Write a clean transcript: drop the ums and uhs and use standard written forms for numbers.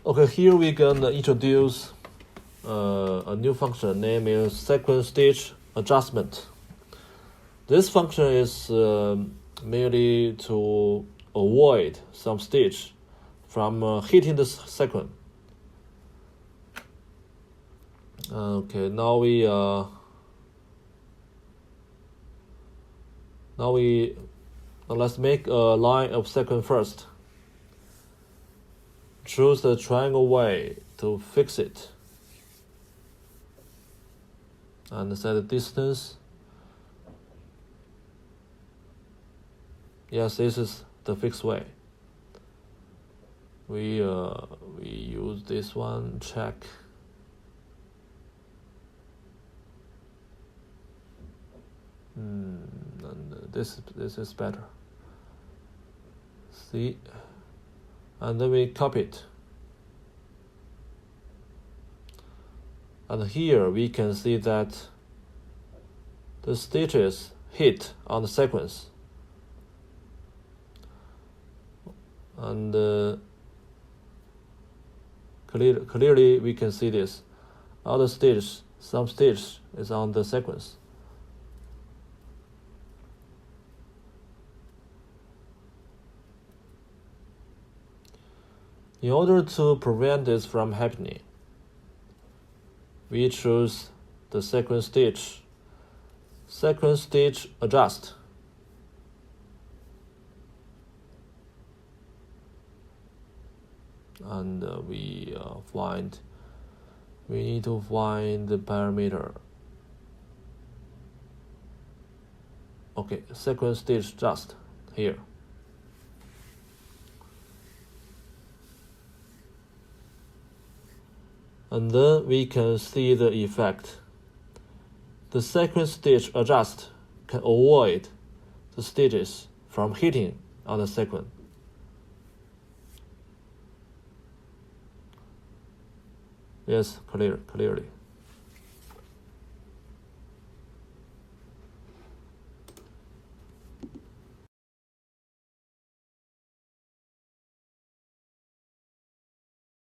Okay, here we can introduce a new function named is sequin stitch adjustment. This function is merely to avoid some stitch from hitting the sequin. Okay, now let's make a line of sequin first. Choose the triangle way to fix it. And set the distance. Yes, this is the fixed way. We use this one, check. And this is better. See, and then we copy it. And here we can see that the stitches hit on the sequence. And clearly we can see this. Other stitch, some stitch is on the sequence. In order to prevent this from happening, we choose the sequin stitch adjust. And we need to find the parameter. Okay, sequin stitch adjust here. And then we can see the effect. The sequin stitch adjust can avoid the stitches from hitting on the sequin. Yes, clearly.